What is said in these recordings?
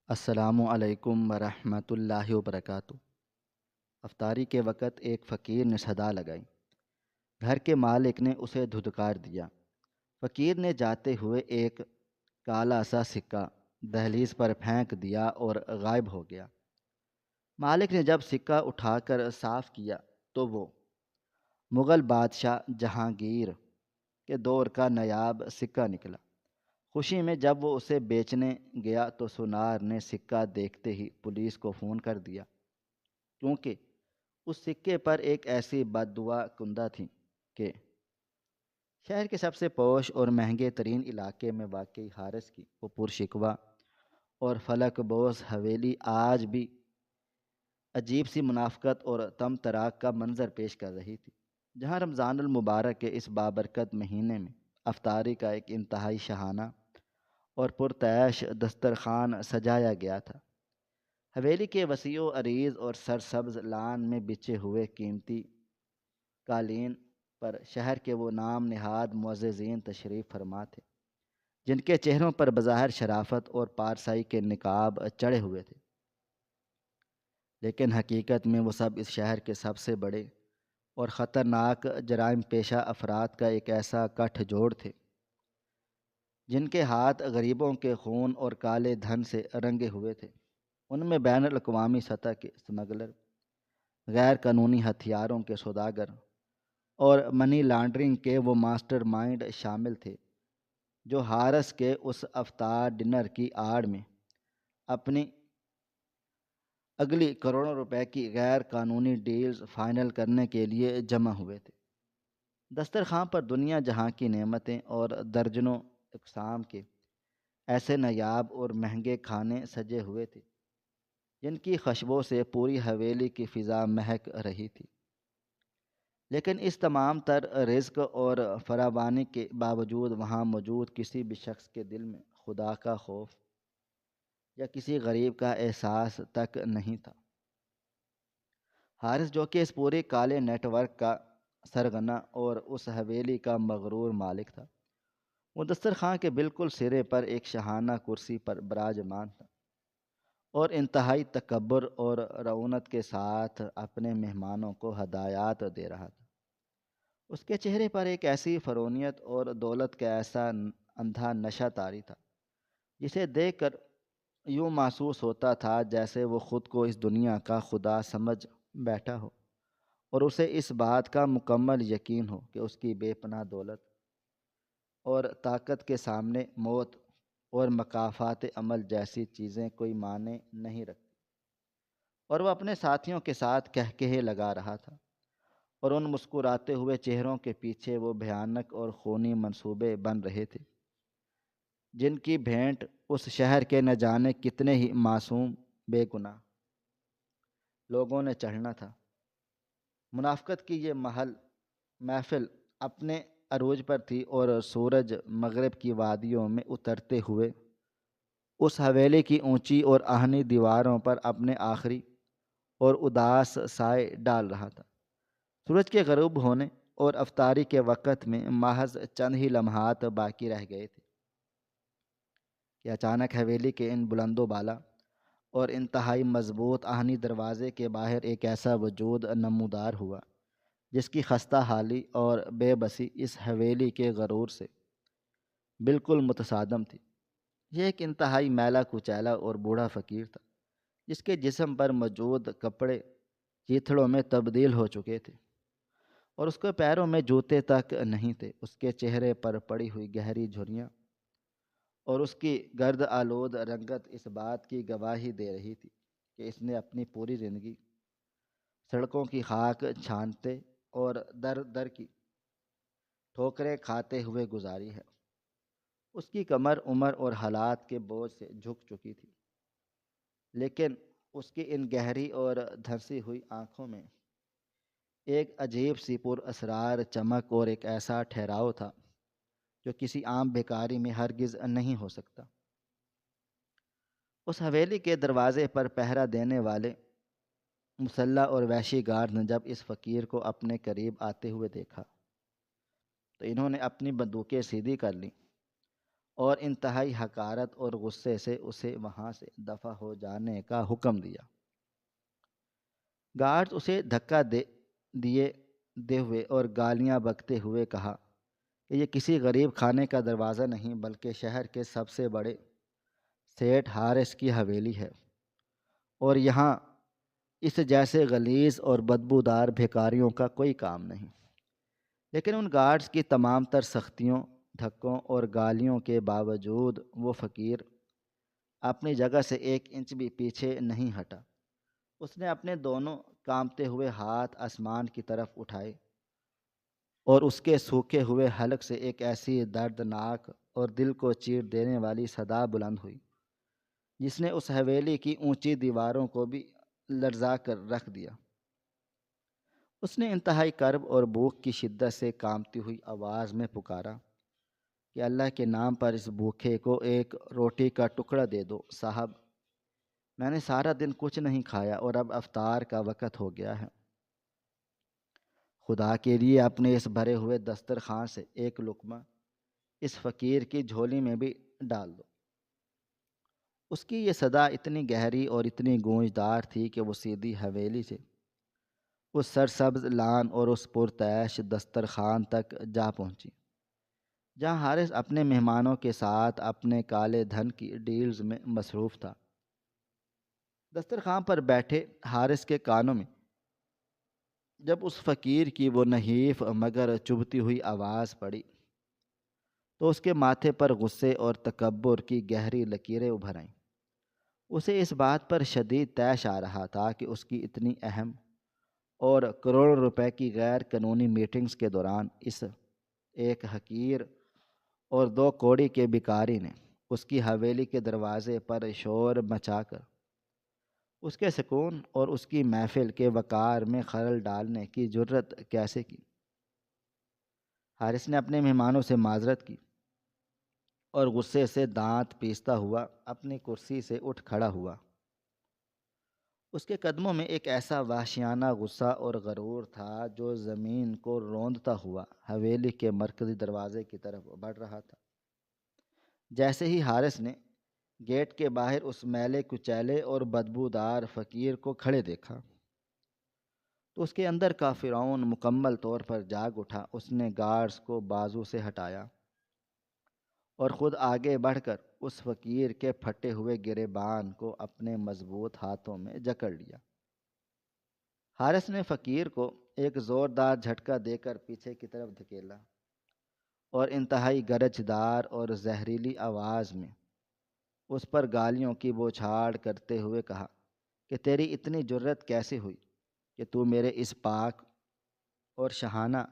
السلام علیکم ورحمۃ اللہ وبرکاتہ۔ افطاری کے وقت ایک فقیر نے صدا لگائی۔ گھر کے مالک نے اسے دھتکار دیا۔ فقیر نے جاتے ہوئے ایک کالا سا سکہ دہلیز پر پھینک دیا اور غائب ہو گیا۔ مالک نے جب سکہ اٹھا کر صاف کیا تو وہ مغل بادشاہ جہانگیر کے دور کا نایاب سکہ نکلا۔ خوشی میں جب وہ اسے بیچنے گیا تو سونار نے سکہ دیکھتے ہی پولیس کو فون کر دیا، کیونکہ اس سکے پر ایک ایسی بددعا کندہ تھی کہ شہر کے سب سے پوش اور مہنگے ترین علاقے میں واقع حارث کی وہ پرشکوہ اور فلک بوس حویلی آج بھی عجیب سی منافقت اور تم تراک کا منظر پیش کر رہی تھی، جہاں رمضان المبارک کے اس بابرکت مہینے میں افطاری کا ایک انتہائی شاہانہ اور پرتعیش دسترخوان سجایا گیا تھا۔ حویلی کے وسیع و عریض اور سرسبز لان میں بچھے ہوئے قیمتی قالین پر شہر کے وہ نام نہاد معززین تشریف فرما تھے، جن کے چہروں پر بظاہر شرافت اور پارسائی کے نقاب چڑھے ہوئے تھے، لیکن حقیقت میں وہ سب اس شہر کے سب سے بڑے اور خطرناک جرائم پیشہ افراد کا ایک ایسا گٹھ جوڑ تھے، جن کے ہاتھ غریبوں کے خون اور کالے دھن سے رنگے ہوئے تھے۔ ان میں بین الاقوامی سطح کے اسمگلر، غیر قانونی ہتھیاروں کے سوداگر اور منی لانڈرنگ کے وہ ماسٹر مائنڈ شامل تھے، جو حارث کے اس افطار ڈنر کی آڑ میں اپنی اگلی کروڑوں روپے کی غیر قانونی ڈیلز فائنل کرنے کے لیے جمع ہوئے تھے۔ دسترخوان پر دنیا جہاں کی نعمتیں اور درجنوں اقسام کے ایسے نایاب اور مہنگے کھانے سجے ہوئے تھے، جن کی خوشبو سے پوری حویلی کی فضا مہک رہی تھی، لیکن اس تمام تر رزق اور فراوانی کے باوجود وہاں موجود کسی بھی شخص کے دل میں خدا کا خوف یا کسی غریب کا احساس تک نہیں تھا۔ حارث، جو کہ اس پورے کالے نیٹ ورک کا سرغنہ اور اس حویلی کا مغرور مالک تھا، وہ دسترخوان کے بالکل سرے پر ایک شاہانہ کرسی پر براجمان تھا اور انتہائی تکبر اور رعونت کے ساتھ اپنے مہمانوں کو ہدایات دے رہا تھا۔ اس کے چہرے پر ایک ایسی فرونیت اور دولت کا ایسا اندھا نشہ طاری تھا، جسے دیکھ کر یوں محسوس ہوتا تھا جیسے وہ خود کو اس دنیا کا خدا سمجھ بیٹھا ہو، اور اسے اس بات کا مکمل یقین ہو کہ اس کی بے پناہ دولت اور طاقت کے سامنے موت اور مکافات عمل جیسی چیزیں کوئی معنی نہیں رکھتی۔ اور وہ اپنے ساتھیوں کے ساتھ کہکہے لگا رہا تھا، اور ان مسکراتے ہوئے چہروں کے پیچھے وہ بھیانک اور خونی منصوبے بن رہے تھے، جن کی بھینٹ اس شہر کے نہ جانے کتنے ہی معصوم بے گناہ لوگوں نے چڑھنا تھا۔ منافقت کی یہ محفل اپنے عروج پر تھی، اور سورج مغرب کی وادیوں میں اترتے ہوئے اس حویلی کی اونچی اور آہنی دیواروں پر اپنے آخری اور اداس سائے ڈال رہا تھا۔ سورج کے غروب ہونے اور افطاری کے وقت میں محض چند ہی لمحات باقی رہ گئے تھے کہ اچانک حویلی کے ان بلند و بالا اور انتہائی مضبوط آہنی دروازے کے باہر ایک ایسا وجود نمودار ہوا، جس کی خستہ حالی اور بے بسی اس حویلی کے غرور سے بالکل متصادم تھی۔ یہ ایک انتہائی میلا کچیلا اور بوڑھا فقیر تھا، جس کے جسم پر موجود کپڑے چیتھڑوں میں تبدیل ہو چکے تھے، اور اس کے پیروں میں جوتے تک نہیں تھے۔ اس کے چہرے پر پڑی ہوئی گہری جھریاں اور اس کی گرد آلود رنگت اس بات کی گواہی دے رہی تھی کہ اس نے اپنی پوری زندگی سڑکوں کی خاک چھانتے اور در در کی ٹھوکریں کھاتے ہوئے گزاری ہے۔ اس کی کمر عمر اور حالات کے بوجھ سے جھک چکی تھی، لیکن اس کی ان گہری اور دھنسی ہوئی آنکھوں میں ایک عجیب سی پر اسرار چمک اور ایک ایسا ٹھہراؤ تھا جو کسی عام بھکاری میں ہرگز نہیں ہو سکتا۔ اس حویلی کے دروازے پر پہرا دینے والے مسلح اور وحشی گارڈ نے جب اس فقیر کو اپنے قریب آتے ہوئے دیکھا تو انہوں نے اپنی بندوقیں سیدھی کر لیں اور انتہائی حقارت اور غصے سے اسے وہاں سے دفع ہو جانے کا حکم دیا۔ گارڈز اسے دھکا دیے دے ہوئے اور گالیاں بکتے ہوئے کہا کہ یہ کسی غریب خانے کا دروازہ نہیں بلکہ شہر کے سب سے بڑے سیٹھ حارث کی حویلی ہے، اور یہاں اس جیسے غلیظ اور بدبودار بھیکاریوں کا کوئی کام نہیں۔ لیکن ان گارڈز کی تمام تر سختیوں، دھکوں اور گالیوں کے باوجود وہ فقیر اپنی جگہ سے ایک انچ بھی پیچھے نہیں ہٹا۔ اس نے اپنے دونوں کانپتے ہوئے ہاتھ آسمان کی طرف اٹھائے اور اس کے سوکھے ہوئے حلق سے ایک ایسی دردناک اور دل کو چیر دینے والی صدا بلند ہوئی جس نے اس حویلی کی اونچی دیواروں کو بھی لرزا کر رکھ دیا۔ اس نے انتہائی کرب اور بھوک کی شدت سے کانپتی ہوئی آواز میں پکارا کہ اللہ کے نام پر اس بھوکے کو ایک روٹی کا ٹکڑا دے دو صاحب، میں نے سارا دن کچھ نہیں کھایا اور اب افطار کا وقت ہو گیا ہے۔ خدا کے لیے اپنے اس بھرے ہوئے دسترخوان سے ایک لقمہ اس فقیر کی جھولی میں بھی ڈال دو۔ اس کی یہ صدا اتنی گہری اور اتنی گونجدار تھی کہ وہ سیدھی حویلی سے اس سرسبز لان اور اس پرتعیش دسترخوان تک جا پہنچی جہاں حارث اپنے مہمانوں کے ساتھ اپنے کالے دھن کی ڈیلز میں مصروف تھا۔ دسترخوان پر بیٹھے حارث کے کانوں میں جب اس فقیر کی وہ نحیف مگر چبھتی ہوئی آواز پڑی تو اس کے ماتھے پر غصے اور تکبر کی گہری لکیریں ابھر آئیں۔ اسے اس بات پر شدید طیش آ رہا تھا کہ اس کی اتنی اہم اور کروڑوں روپے کی غیر قانونی میٹنگز کے دوران اس ایک حقیر اور دو کوڑی کے بھکاری نے اس کی حویلی کے دروازے پر شور مچا کر اس کے سکون اور اس کی محفل کے وقار میں خلل ڈالنے کی جرت کیسے کی؟ حارث نے اپنے مہمانوں سے معذرت کی اور غصے سے دانت پیستا ہوا اپنی کرسی سے اٹھ کھڑا ہوا۔ اس کے قدموں میں ایک ایسا وحشیانہ غصہ اور غرور تھا جو زمین کو روندتا ہوا حویلی کے مرکزی دروازے کی طرف بڑھ رہا تھا۔ جیسے ہی حارث نے گیٹ کے باہر اس میلے کچیلے اور بدبودار فقیر کو کھڑے دیکھا تو اس کے اندر کا فرعون مکمل طور پر جاگ اٹھا۔ اس نے گارڈز کو بازو سے ہٹایا اور خود آگے بڑھ کر اس فقیر کے پھٹے ہوئے گریبان کو اپنے مضبوط ہاتھوں میں جکڑ لیا۔ حارث نے فقیر کو ایک زوردار جھٹکا دے کر پیچھے کی طرف دھکیلا اور انتہائی گرجدار اور زہریلی آواز میں اس پر گالیوں کی بوچھاڑ کرتے ہوئے کہا کہ تیری اتنی جرت کیسے ہوئی کہ تو میرے اس پاک اور شاہانہ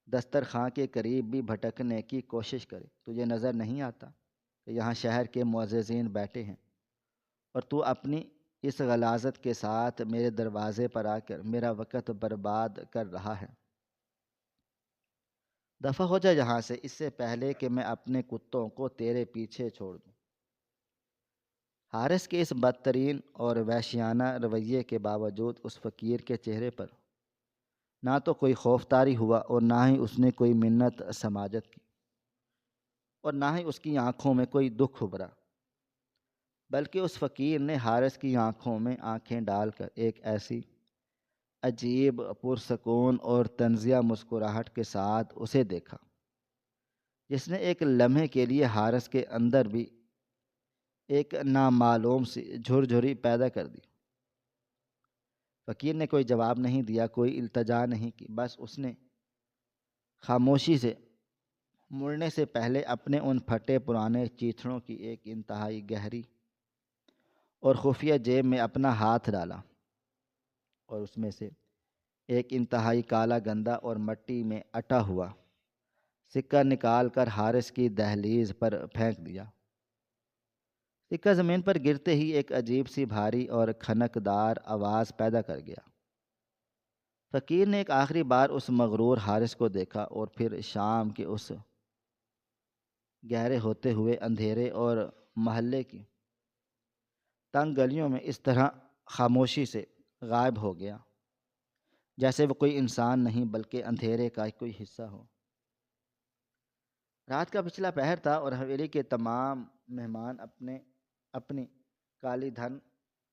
دسترخوان کے قریب بھی بھٹکنے کی کوشش کرے؟ تجھے نظر نہیں آتا کہ یہاں شہر کے معززین بیٹھے ہیں اور تو اپنی اس غلاظت کے ساتھ میرے دروازے پر آ کر میرا وقت برباد کر رہا ہے؟ دفع ہو جا یہاں سے اس سے پہلے کہ میں اپنے کتوں کو تیرے پیچھے چھوڑ دوں۔ حارث کے اس بدترین اور وحشیانہ رویے کے باوجود اس فقیر کے چہرے پر نہ تو کوئی خوف طاری ہوا اور نہ ہی اس نے کوئی منت سماجت کی اور نہ ہی اس کی آنکھوں میں کوئی دکھ ابھرا، بلکہ اس فقیر نے حارث کی آنکھوں میں آنکھیں ڈال کر ایک ایسی عجیب پرسکون اور طنزیہ مسکراہٹ کے ساتھ اسے دیکھا جس نے ایک لمحے کے لیے حارث کے اندر بھی ایک نامعلوم سی جھرجھری پیدا کر دی۔ فقیر نے کوئی جواب نہیں دیا، کوئی التجا نہیں کی، بس اس نے خاموشی سے مڑنے سے پہلے اپنے ان پھٹے پرانے چیتھڑوں کی ایک انتہائی گہری اور خفیہ جیب میں اپنا ہاتھ ڈالا اور اس میں سے ایک انتہائی کالا گندا اور مٹی میں اٹا ہوا سکہ نکال کر حارث کی دہلیز پر پھینک دیا۔ سکہ زمین پر گرتے ہی ایک عجیب سی بھاری اور کھنکدار آواز پیدا کر گیا۔ فقیر نے ایک آخری بار اس مغرور حارث کو دیکھا اور پھر شام کے اس گہرے ہوتے ہوئے اندھیرے اور محلے کی تنگ گلیوں میں اس طرح خاموشی سے غائب ہو گیا جیسے وہ کوئی انسان نہیں بلکہ اندھیرے کا کوئی حصہ ہو۔ رات کا پچھلا پہر تھا اور حویلی کے تمام مہمان اپنی کالی دھن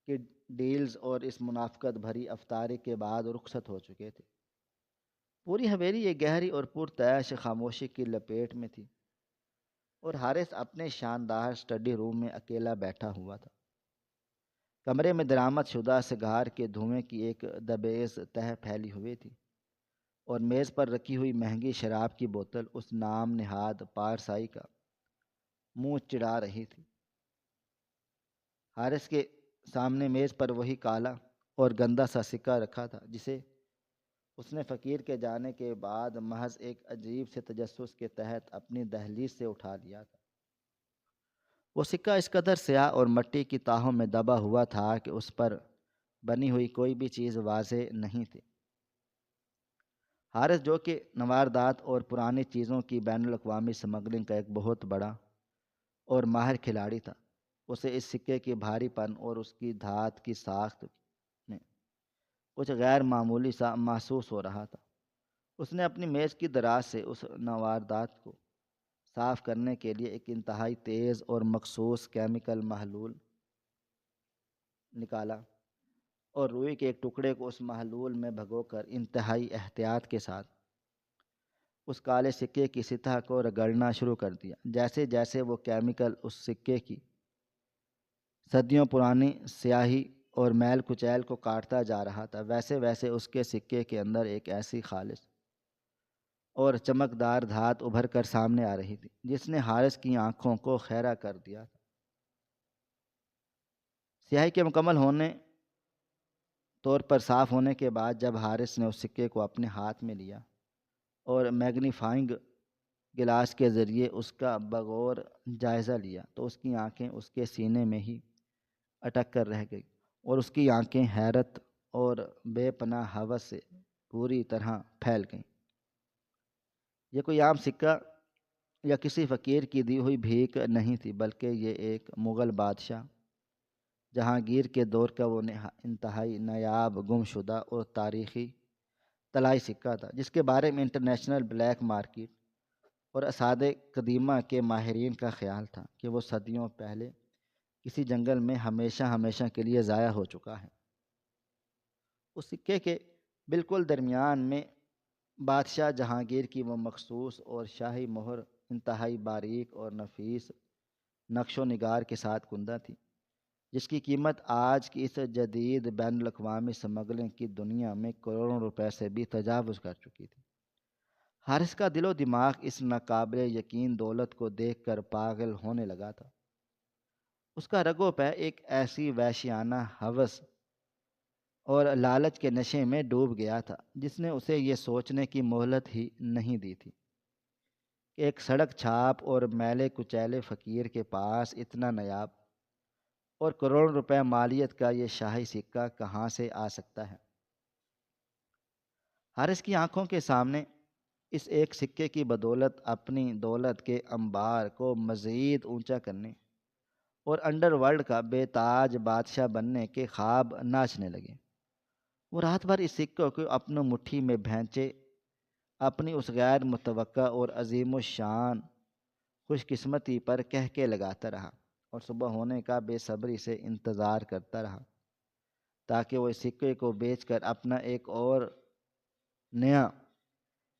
کی ڈیلز اور اس منافقت بھری افطاری کے بعد رخصت ہو چکے تھے۔ پوری حویلی ایک گہری اور پرتعیش خاموشی کی لپیٹ میں تھی، اور حارث اپنے شاندار اسٹڈی روم میں اکیلا بیٹھا ہوا تھا۔ کمرے میں درآمد شدہ سگار کے دھوئیں کی ایک دبیز تہ پھیلی ہوئی تھی، اور میز پر رکھی ہوئی مہنگی شراب کی بوتل اس نام نہاد پارسائی کا منہ چڑھا رہی تھی۔ حارث کے سامنے میز پر وہی کالا اور گندا سا سکہ رکھا تھا جسے اس نے فقیر کے جانے کے بعد محض ایک عجیب سے تجسس کے تحت اپنی دہلیز سے اٹھا لیا تھا۔ وہ سکہ اس قدر سیاہ اور مٹی کی تاہوں میں دبا ہوا تھا کہ اس پر بنی ہوئی کوئی بھی چیز واضح نہیں تھی۔ حارث، جو کہ نواردات اور پرانی چیزوں کی بین الاقوامی سمگلنگ کا ایک بہت بڑا اور ماہر کھلاڑی تھا، اسے اس سکے کی بھاری پن اور اس کی دھات کی ساخت میں کچھ غیر معمولی سا محسوس ہو رہا تھا۔ اس نے اپنی میز کی دراز سے اس نواردات کو صاف کرنے کے لیے ایک انتہائی تیز اور مخصوص کیمیکل محلول نکالا، اور روئی کے ایک ٹکڑے کو اس محلول میں بھگو کر انتہائی احتیاط کے ساتھ اس کالے سکے کی سطح کو رگڑنا شروع کر دیا۔ جیسے جیسے وہ کیمیکل اس سکے کی صدیوں پرانی سیاہی اور میل کچیل کو کاٹتا جا رہا تھا، ویسے ویسے اس کے سکے کے اندر ایک ایسی خالص اور چمکدار دھات ابھر کر سامنے آ رہی تھی جس نے حارث کی آنکھوں کو خیرہ کر دیا تھا۔ سیاہی کے مکمل ہونے طور پر صاف ہونے کے بعد جب حارث نے اس سکے کو اپنے ہاتھ میں لیا اور میگنیفائنگ گلاس کے ذریعے اس کا بغور جائزہ لیا، تو اس کی آنکھیں اس کے سینے میں ہی اٹک کر رہ گئی، اور اس کی آنکھیں حیرت اور بے پناہ ہوس سے پوری طرح پھیل گئیں۔ یہ کوئی عام سکہ یا کسی فقیر کی دی ہوئی بھیک نہیں تھی، بلکہ یہ ایک مغل بادشاہ جہانگیر کے دور کا وہ انتہائی نایاب، گم شدہ اور تاریخی طلائی سکہ تھا، جس کے بارے میں انٹرنیشنل بلیک مارکیٹ اور اساتذہ قدیمہ کے ماہرین کا خیال تھا کہ وہ صدیوں پہلے کسی جنگل میں ہمیشہ کے لیے ضائع ہو چکا ہے۔ اس سکے کے بالکل درمیان میں بادشاہ جہانگیر کی وہ مخصوص اور شاہی مہر انتہائی باریک اور نفیس نقش و نگار کے ساتھ کندہ تھی، جس کی قیمت آج کی اس جدید بین الاقوامی سمگلنگ کی دنیا میں کروڑوں روپے سے بھی تجاوز کر چکی تھی۔ حارث کا دل و دماغ اس ناقابل یقین دولت کو دیکھ کر پاگل ہونے لگا تھا۔ اس کا رگ و پے ایک ایسی وحشیانہ ہوس اور لالچ کے نشے میں ڈوب گیا تھا جس نے اسے یہ سوچنے کی مہلت ہی نہیں دی تھی کہ ایک سڑک چھاپ اور میلے کچیلے فقیر کے پاس اتنا نایاب اور کروڑ روپے مالیت کا یہ شاہی سکہ کہاں سے آ سکتا ہے۔ حارث کی آنکھوں کے سامنے اس ایک سکے کی بدولت اپنی دولت کے انبار کو مزید اونچا کرنے اور انڈر ورلڈ کا بے تاج بادشاہ بننے کے خواب ناچنے لگے۔ وہ رات بھر اس سکے کو اپنی مٹھی میں بھینچے اپنی اس غیر متوقع اور عظیم الشان خوش قسمتی پر کہکے لگاتا رہا، اور صبح ہونے کا بے صبری سے انتظار کرتا رہا تاکہ وہ اس سکے کو بیچ کر اپنا ایک اور نیا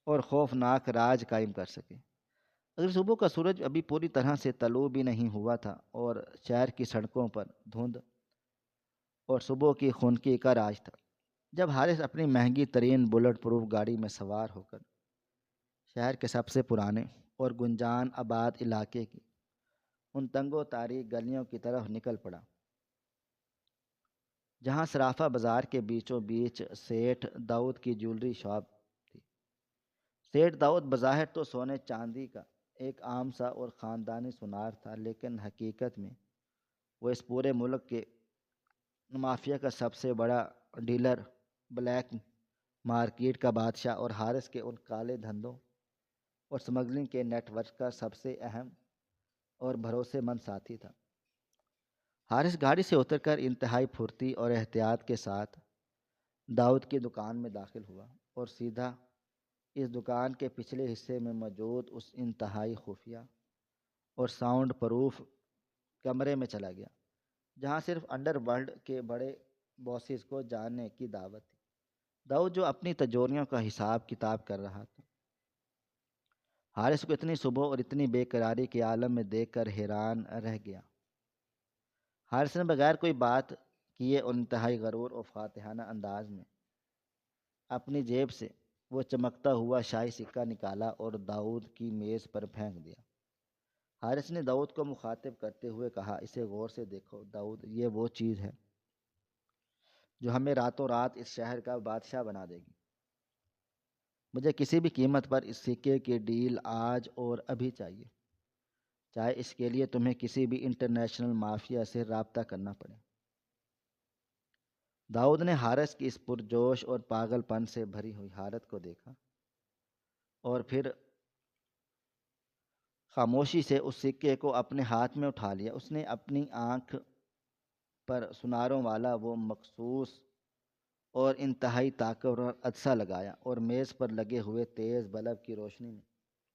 اور خوفناک راج قائم کر سکے۔ اگر صبح کا سورج ابھی پوری طرح سے طلوع بھی نہیں ہوا تھا، اور شہر کی سڑکوں پر دھند اور صبح کی خنکی کا راج تھا، جب حارث اپنی مہنگی ترین بلٹ پروف گاڑی میں سوار ہو کر شہر کے سب سے پرانے اور گنجان آباد علاقے کی ان تنگ و تاریک گلیوں کی طرف نکل پڑا جہاں صرافہ بازار کے بیچوں بیچ سیٹھ داؤد کی جیولری شاپ تھی۔ سیٹھ داؤد بظاہر تو سونے چاندی کا ایک عام سا اور خاندانی سنار تھا، لیکن حقیقت میں وہ اس پورے ملک کے مافیا کا سب سے بڑا ڈیلر، بلیک مارکیٹ کا بادشاہ اور حارث کے ان کالے دھندوں اور سمگلنگ کے نیٹ ورک کا سب سے اہم اور بھروسے مند ساتھی تھا۔ حارث گاڑی سے اتر کر انتہائی پھرتی اور احتیاط کے ساتھ داؤد کی دکان میں داخل ہوا اور سیدھا اس دکان کے پچھلے حصے میں موجود اس انتہائی خفیہ اور ساؤنڈ پروف کمرے میں چلا گیا جہاں صرف انڈر ورلڈ کے بڑے باسز کو جاننے کی دعوت تھی۔ داؤد جو اپنی تجوریوں کا حساب کتاب کر رہا تھا، حارث کو اتنی صبح اور اتنی بے قراری کے عالم میں دیکھ کر حیران رہ گیا۔ حارث نے بغیر کوئی بات کیے اور انتہائی غرور اور فاتحانہ انداز میں اپنی جیب سے وہ چمکتا ہوا شاہی سکہ نکالا اور داؤد کی میز پر پھینک دیا۔ حارث نے داؤد کو مخاطب کرتے ہوئے کہا، اسے غور سے دیکھو داؤد، یہ وہ چیز ہے جو ہمیں راتوں رات اس شہر کا بادشاہ بنا دے گی۔ مجھے کسی بھی قیمت پر اس سکے کی ڈیل آج اور ابھی چاہیے، چاہے اس کے لیے تمہیں کسی بھی انٹرنیشنل مافیا سے رابطہ کرنا پڑے۔ داؤد نے حارث کی اس پرجوش اور پاگل پن سے بھری ہوئی حالت کو دیکھا اور پھر خاموشی سے اس سکے کو اپنے ہاتھ میں اٹھا لیا۔ اس نے اپنی آنکھ پر سناروں والا وہ مخصوص اور انتہائی طاقتور عدسہ لگایا اور میز پر لگے ہوئے تیز بلب کی روشنی میں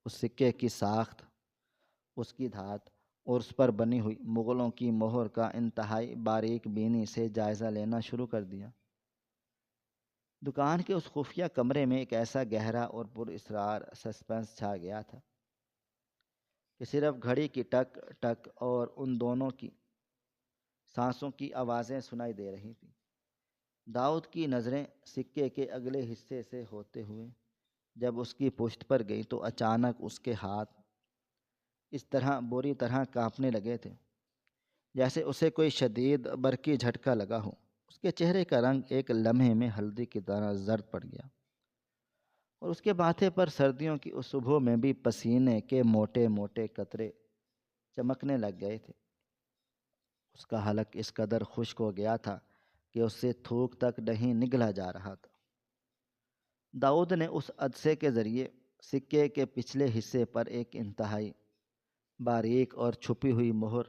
اس سکے کی ساخت، اس کی دھات اور اس پر بنی ہوئی مغلوں کی مہر کا انتہائی باریک بینی سے جائزہ لینا شروع کر دیا۔ دکان کے اس خفیہ کمرے میں ایک ایسا گہرا اور پر اسرار سسپنس چھا گیا تھا کہ صرف گھڑی کی ٹک ٹک اور ان دونوں کی سانسوں کی آوازیں سنائی دے رہی تھیں۔ داؤد کی نظریں سکے کے اگلے حصے سے ہوتے ہوئے جب اس کی پشت پر گئی تو اچانک اس کے ہاتھ اس طرح بری طرح کانپنے لگے تھے جیسے اسے کوئی شدید برقی جھٹکا لگا ہو۔ اس کے چہرے کا رنگ ایک لمحے میں ہلدی کی طرح زرد پڑ گیا اور اس کے ماتھے پر سردیوں کی اس صبح میں بھی پسینے کے موٹے موٹے قطرے چمکنے لگ گئے تھے۔ اس کا حلق اس قدر خشک ہو گیا تھا کہ اس سے تھوک تک نہیں نگلا جا رہا تھا۔ داؤد نے اس عدسے کے ذریعے سکے کے پچھلے حصے پر ایک انتہائی باریک اور چھپی ہوئی مہر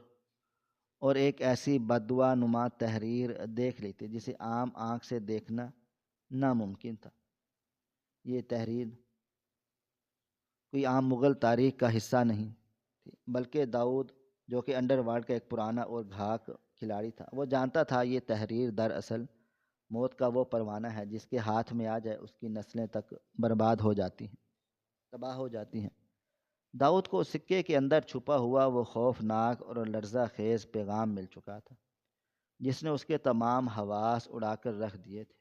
اور ایک ایسی بددعا نما تحریر دیکھ لی تھی جسے عام آنکھ سے دیکھنا ناممکن تھا۔ یہ تحریر کوئی عام مغل تاریخ کا حصہ نہیں تھی، بلکہ داؤد جو کہ انڈر ورلڈ کا ایک پرانا اور گھاک کھلاڑی تھا، وہ جانتا تھا یہ تحریر دراصل موت کا وہ پروانہ ہے جس کے ہاتھ میں آ جائے اس کی نسلیں تک برباد ہو جاتی ہیں، تباہ ہو جاتی ہیں۔ داؤد کو سکے کے اندر چھپا ہوا وہ خوفناک اور لرزہ خیز پیغام مل چکا تھا جس نے اس کے تمام حواس اڑا کر رکھ دیے تھے۔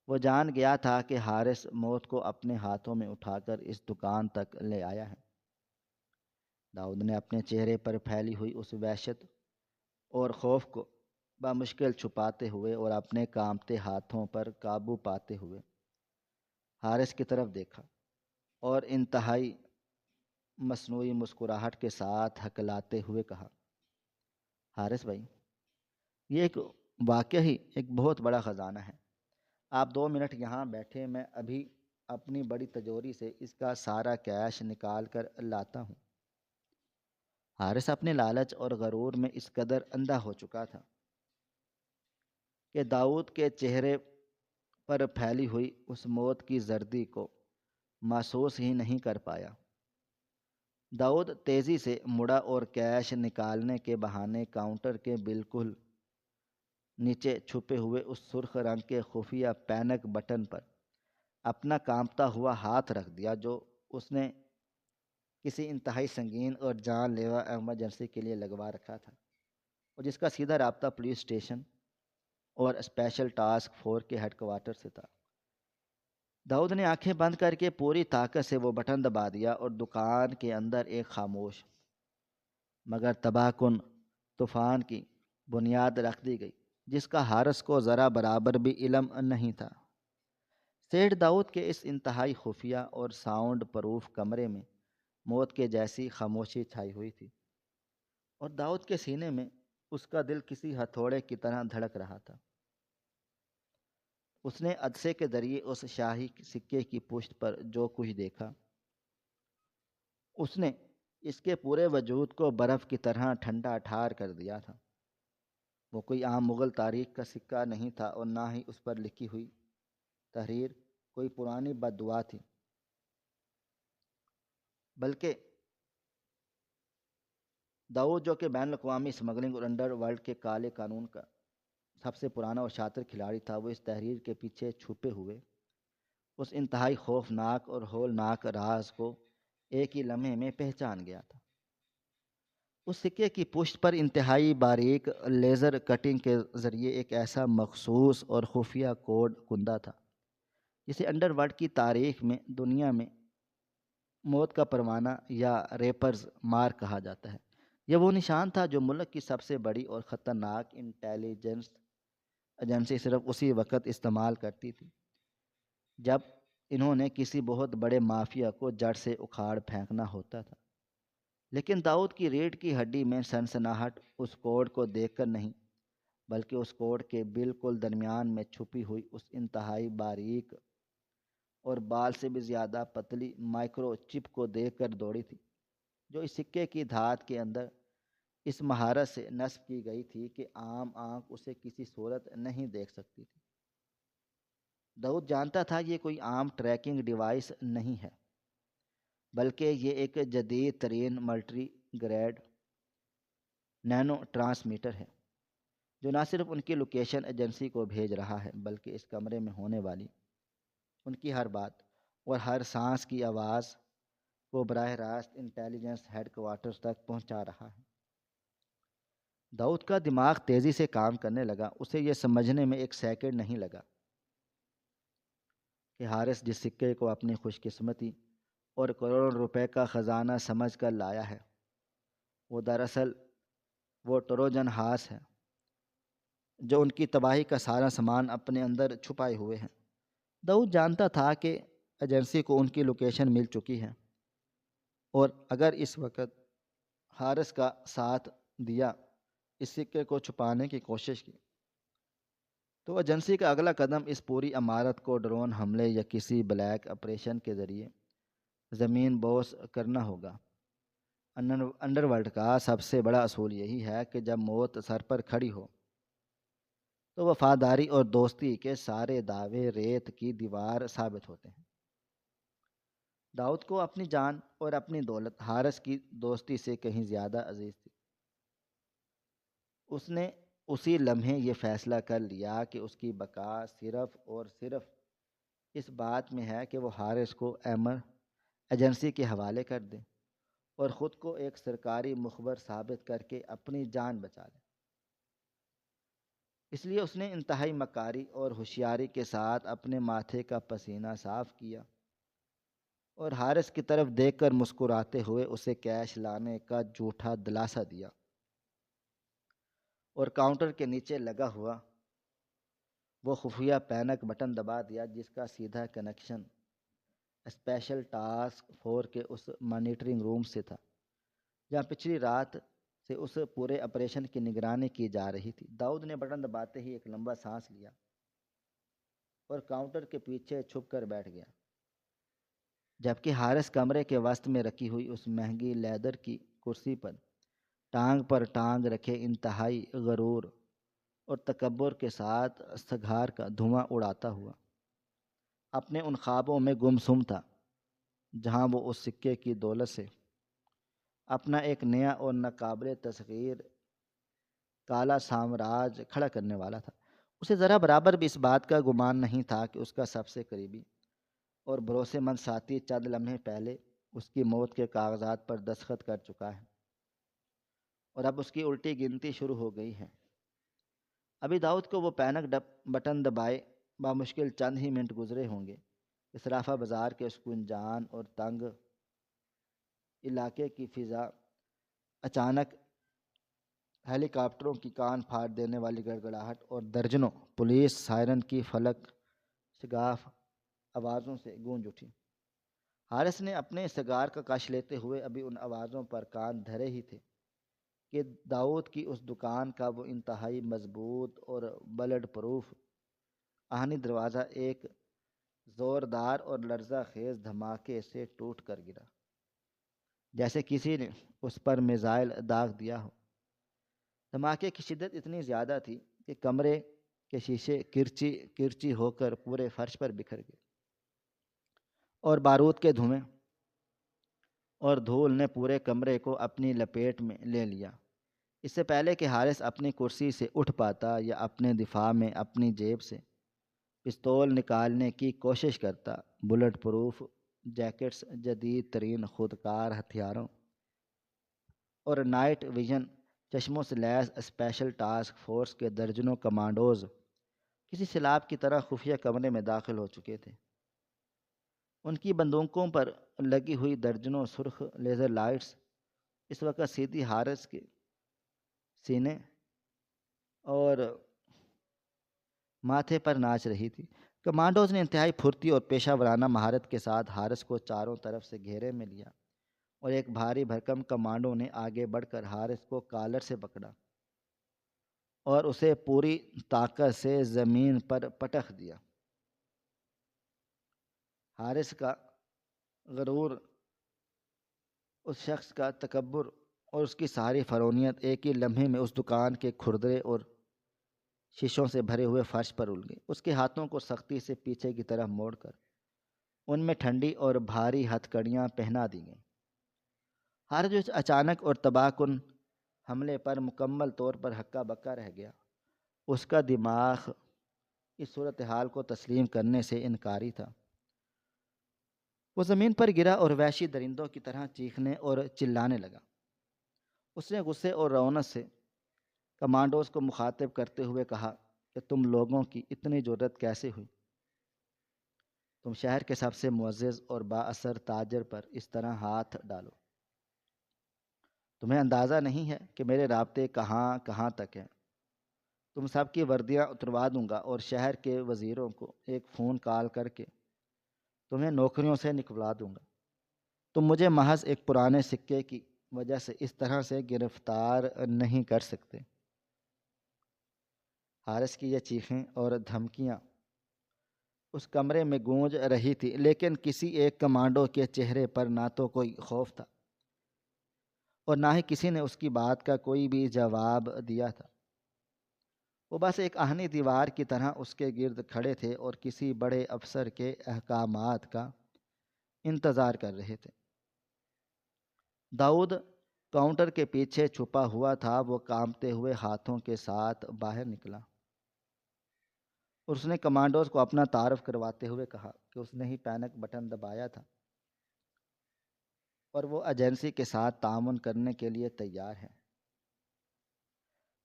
وہ جان گیا تھا کہ حارث موت کو اپنے ہاتھوں میں اٹھا کر اس دکان تک لے آیا ہے۔ داؤد نے اپنے چہرے پر پھیلی ہوئی اس وحشت اور خوف کو بامشکل چھپاتے ہوئے اور اپنے کانپتے ہاتھوں پر قابو پاتے ہوئے حارث کی طرف دیکھا اور انتہائی مصنوعی مسکراہٹ کے ساتھ ہکلاتے ہوئے کہا، حارث بھائی، یہ ایک واقعی ایک بہت بڑا خزانہ ہے۔ آپ 2 منٹ یہاں بیٹھے، میں ابھی اپنی بڑی تجوری سے اس کا سارا کیش نکال کر لاتا ہوں۔ حارث اپنے لالچ اور غرور میں اس قدر اندھا ہو چکا تھا کہ داؤد کے چہرے پر پھیلی ہوئی اس موت کی زردی کو محسوس ہی نہیں کر پایا۔ داؤد تیزی سے مڑا اور کیش نکالنے کے بہانے کاؤنٹر کے بالکل نیچے چھپے ہوئے اس سرخ رنگ کے خفیہ پینک بٹن پر اپنا کانپتا ہوا ہاتھ رکھ دیا جو اس نے کسی انتہائی سنگین اور جان لیوا ایمرجنسی کے لیے لگوا رکھا تھا اور جس کا سیدھا رابطہ پولیس اسٹیشن اور اسپیشل ٹاسک فورس کے ہیڈ کوارٹر سے تھا۔ داؤد نے آنکھیں بند کر کے پوری طاقت سے وہ بٹن دبا دیا اور دکان کے اندر ایک خاموش مگر تباہ کن طوفان کی بنیاد رکھ دی گئی جس کا حارث کو ذرا برابر بھی علم نہیں تھا۔ سیٹھ داؤد کے اس انتہائی خفیہ اور ساؤنڈ پروف کمرے میں موت کے جیسی خاموشی چھائی ہوئی تھی اور داؤد کے سینے میں اس کا دل کسی ہتھوڑے کی طرح دھڑک رہا تھا۔ اس نے عدسے کے ذریعے اس شاہی سکے کی پشت پر جو کچھ دیکھا، اس نے اس کے پورے وجود کو برف کی طرح ٹھنڈا ٹھار کر دیا تھا۔ وہ کوئی عام مغل تاریخ کا سکہ نہیں تھا اور نہ ہی اس پر لکھی ہوئی تحریر کوئی پرانی بد دعا تھی۔ بلکہ داؤد جو کہ بین الاقوامی اسمگلنگ اور انڈر ورلڈ کے کالے قانون کا سب سے پرانا اور شاطر کھلاڑی تھا، وہ اس تحریر کے پیچھے چھپے ہوئے اس انتہائی خوفناک اور ہولناک راز کو ایک ہی لمحے میں پہچان گیا تھا۔ اس سکے کی پشت پر انتہائی باریک لیزر کٹنگ کے ذریعے ایک ایسا مخصوص اور خفیہ کوڈ کندہ تھا جسے انڈر ورلڈ کی تاریخ میں دنیا میں موت کا پروانہ یا ریپرز مار کہا جاتا ہے۔ یہ وہ نشان تھا جو ملک کی سب سے بڑی اور خطرناک انٹیلیجنس ایجنسی صرف اسی وقت استعمال کرتی تھی جب انہوں نے کسی بہت بڑے مافیا کو جڑ سے اکھاڑ پھینکنا ہوتا تھا۔ لیکن داؤد کی ریڑھ کی ہڈی میں سنسناہٹ اس کوڈ کو دیکھ کر نہیں، بلکہ اس کوڈ کے بالکل درمیان میں چھپی ہوئی اس انتہائی باریک اور بال سے بھی زیادہ پتلی مائکرو چپ کو دیکھ کر دوڑی تھی، جو اس سکے کی دھات کے اندر اس مہارت سے نصب کی گئی تھی کہ عام آنکھ اسے کسی صورت نہیں دیکھ سکتی تھی۔ داؤد جانتا تھا یہ کوئی عام ٹریکنگ ڈیوائس نہیں ہے، بلکہ یہ ایک جدید ترین ملٹری گریڈ نینو ٹرانسمیٹر ہے جو نہ صرف ان کی لوکیشن ایجنسی کو بھیج رہا ہے، بلکہ اس کمرے میں ہونے والی ان کی ہر بات اور ہر سانس کی آواز کو براہ راست انٹیلیجنس ہیڈ کوارٹرز تک پہنچا رہا ہے۔ داؤد کا دماغ تیزی سے کام کرنے لگا۔ اسے یہ سمجھنے میں ایک سیکنڈ نہیں لگا کہ حارث جس سکے کو اپنی خوش قسمتی اور کروڑوں روپے کا خزانہ سمجھ کر لایا ہے، وہ دراصل وہ ٹروجن ہارس ہے جو ان کی تباہی کا سارا سامان اپنے اندر چھپائے ہوئے ہیں۔ داؤد جانتا تھا کہ ایجنسی کو ان کی لوکیشن مل چکی ہے، اور اگر اس وقت حارث کا ساتھ دیا، اس سکے کو چھپانے کی کوشش کی، تو ایجنسی کا اگلا قدم اس پوری عمارت کو ڈرون حملے یا کسی بلیک آپریشن کے ذریعے زمین بوس کرنا ہوگا۔ انڈر ورلڈ کا سب سے بڑا اصول یہی ہے کہ جب موت سر پر کھڑی ہو تو وفاداری اور دوستی کے سارے دعوے ریت کی دیوار ثابت ہوتے ہیں۔ داؤد کو اپنی جان اور اپنی دولت حارث کی دوستی سے کہیں زیادہ عزیز تھی۔ اس نے اسی لمحے یہ فیصلہ کر لیا کہ اس کی بقا صرف اور صرف اس بات میں ہے کہ وہ حارث کو ایمر ایجنسی کے حوالے کر دے اور خود کو ایک سرکاری مخبر ثابت کر کے اپنی جان بچا لے۔ اس لیے اس نے انتہائی مکاری اور ہوشیاری کے ساتھ اپنے ماتھے کا پسینہ صاف کیا اور حارث کی طرف دیکھ کر مسکراتے ہوئے اسے کیش لانے کا جھوٹا دلاسا دیا، اور کاؤنٹر کے نیچے لگا ہوا وہ خفیہ پینک بٹن دبا دیا جس کا سیدھا کنیکشن اسپیشل ٹاسک فورس کے اس مانیٹرنگ روم سے تھا جہاں پچھلی رات سے اس پورے آپریشن کی نگرانی کی جا رہی تھی۔ داؤد نے بٹن دباتے ہی ایک لمبا سانس لیا اور کاؤنٹر کے پیچھے چھپ کر بیٹھ گیا، جبکہ حارث کمرے کے وسط میں رکھی ہوئی اس مہنگی لیدر کی کرسی پر ٹانگ رکھے انتہائی غرور اور تکبر کے ساتھ سگار کا دھواں اڑاتا ہوا اپنے ان خوابوں میں گمسم تھا جہاں وہ اس سکے کی دولت سے اپنا ایک نیا اور ناقابل تسخیر کالا سامراج کھڑا کرنے والا تھا۔ اسے ذرا برابر بھی اس بات کا گمان نہیں تھا کہ اس کا سب سے قریبی اور بھروسے مند ساتھی چند لمحے پہلے اس کی موت کے کاغذات پر دستخط کر چکا ہے، اور اب اس کی الٹی گنتی شروع ہو گئی ہے۔ ابھی داؤد کو وہ پینک بٹن دبائے بامشکل چند ہی منٹ گزرے ہوں گے کہ صرافہ بازار کے اس گنجان اور تنگ علاقے کی فضا اچانک ہیلی کاپٹروں کی کان پھاڑ دینے والی گڑگڑاہٹ اور درجنوں پولیس سائرن کی فلک شگاف آوازوں سے گونج اٹھی۔ حارث نے اپنے سگار کا کش لیتے ہوئے ابھی ان آوازوں پر کان دھرے ہی تھے کہ داؤد کی اس دکان کا وہ انتہائی مضبوط اور بلڈ پروف آہنی دروازہ ایک زوردار اور لرزہ خیز دھماکے سے ٹوٹ کر گرا، جیسے کسی نے اس پر میزائل داغ دیا ہو۔ دھماکے کی شدت اتنی زیادہ تھی کہ کمرے کے شیشے کرچی کرچی ہو کر پورے فرش پر بکھر گئے، اور بارود کے دھوئیں اور دھول نے پورے کمرے کو اپنی لپیٹ میں لے لیا۔ اس سے پہلے کہ حارث اپنی کرسی سے اٹھ پاتا یا اپنے دفاع میں اپنی جیب سے پستول نکالنے کی کوشش کرتا، بلٹ پروف جیکٹس، جدید ترین خودکار ہتھیاروں اور نائٹ ویژن چشموں سے لیس اسپیشل ٹاسک فورس کے درجنوں کمانڈوز کسی سیلاب کی طرح خفیہ کمرے میں داخل ہو چکے تھے۔ ان کی بندوقوں پر لگی ہوئی درجنوں سرخ لیزر لائٹس اس وقت سیدھی حارث کے سینے اور ماتھے پر ناچ رہی تھی۔ کمانڈوز نے انتہائی پھرتی اور پیشہ ورانہ مہارت کے ساتھ حارث کو چاروں طرف سے گھیرے میں لیا، اور ایک بھاری بھرکم کمانڈو نے آگے بڑھ کر حارث کو کالر سے پکڑا اور اسے پوری طاقت سے زمین پر پٹخ دیا۔ حارث کا غرور، اس شخص کا تکبر اور اس کی ساری فرونیت ایک ہی لمحے میں اس دکان کے کھردرے اور شیشوں سے بھرے ہوئے فرش پر اڑ گئی۔ اس کے ہاتھوں کو سختی سے پیچھے کی طرف موڑ کر ان میں ٹھنڈی اور بھاری ہتھ کڑیاں پہنا دی گئیں۔ حارث جو اس اچانک اور تباہ کن حملے پر مکمل طور پر ہکا بکا رہ گیا، اس کا دماغ اس صورتحال کو تسلیم کرنے سے انکاری تھا۔ وہ زمین پر گرا اور وحشی درندوں کی طرح چیخنے اور چلانے لگا۔ اس نے غصے اور رونق سے کمانڈوز کو مخاطب کرتے ہوئے کہا کہ تم لوگوں کی اتنی جرأت کیسے ہوئی؟ تم شہر کے سب سے معزز اور با اثر تاجر پر اس طرح ہاتھ ڈالو۔ تمہیں اندازہ نہیں ہے کہ میرے رابطے کہاں کہاں تک ہیں۔ تم سب کی وردیاں اتروا دوں گا اور شہر کے وزیروں کو ایک فون کال کر کے تمہیں نوکریوں سے نکلوا دوں گا۔ تم مجھے محض ایک پرانے سکے کی وجہ سے اس طرح سے گرفتار نہیں کر سکتے۔ حارث کی یہ چیخیں اور دھمکیاں اس کمرے میں گونج رہی تھی، لیکن کسی ایک کمانڈو کے چہرے پر نہ تو کوئی خوف تھا اور نہ ہی کسی نے اس کی بات کا کوئی بھی جواب دیا تھا۔ وہ بس ایک آہنی دیوار کی طرح اس کے گرد کھڑے تھے اور کسی بڑے افسر کے احکامات کا انتظار کر رہے تھے۔ داؤد کاؤنٹر کے پیچھے چھپا ہوا تھا۔ وہ کانپتے ہوئے ہاتھوں کے ساتھ باہر نکلا اور اس نے کمانڈوز کو اپنا تعارف کرواتے ہوئے کہا کہ اس نے ہی پینک بٹن دبایا تھا اور وہ ایجنسی کے ساتھ تعاون کرنے کے لیے تیار ہے۔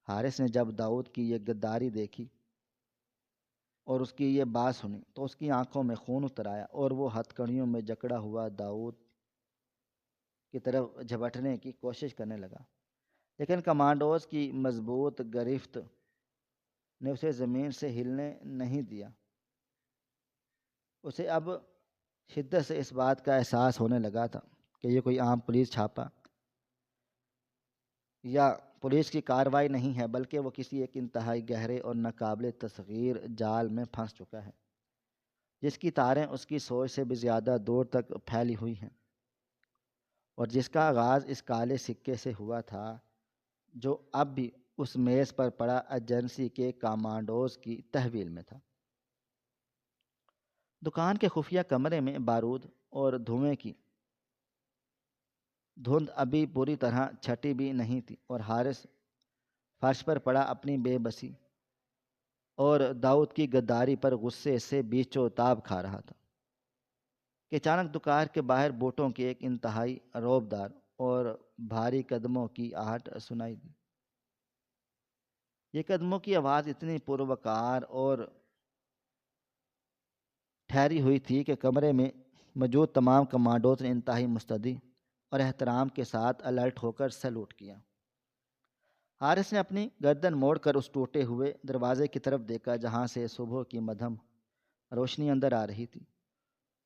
حارث نے جب داؤد کی یہ غداری دیکھی اور اس کی یہ بات سنی تو اس کی آنکھوں میں خون اتر آیا اور وہ ہتھ کڑیوں میں جکڑا ہوا داؤد کی طرف جھپٹنے کی کوشش کرنے لگا، لیکن کمانڈوز کی مضبوط گرفت نے اسے زمین سے ہلنے نہیں دیا۔ اسے اب شدت سے اس بات کا احساس ہونے لگا تھا کہ یہ کوئی عام پولیس چھاپا یا پولیس کی کارروائی نہیں ہے، بلکہ وہ کسی ایک انتہائی گہرے اور ناقابل تصغیر جال میں پھنس چکا ہے، جس کی تاریں اس کی سوچ سے بھی زیادہ دور تک پھیلی ہوئی ہیں، اور جس کا آغاز اس کالے سکے سے ہوا تھا جو اب بھی اس میز پر پڑا ایجنسی کے کمانڈوز کی تحویل میں تھا۔ دکان کے خفیہ کمرے میں بارود اور دھوئیں کی دھند ابھی پوری طرح چھٹی بھی نہیں تھی، اور حارث فرش پر پڑا اپنی بے بسی اور داؤد کی غداری پر غصے سے بیچو تاب کھا رہا تھا کہ اچانک دکان کے باہر بوٹوں کی ایک انتہائی رعبدار اور بھاری قدموں کی آہٹ سنائی دی۔ یہ قدموں کی آواز اتنی پروقار اور ٹھہری ہوئی تھی کہ کمرے میں موجود تمام کمانڈوز نے انتہائی مستعدی اور احترام کے ساتھ الرٹ ہو کر سیلوٹ کیا۔ حارث نے اپنی گردن موڑ کر اس ٹوٹے ہوئے دروازے کی طرف دیکھا جہاں سے صبح کی مدھم روشنی اندر آ رہی تھی۔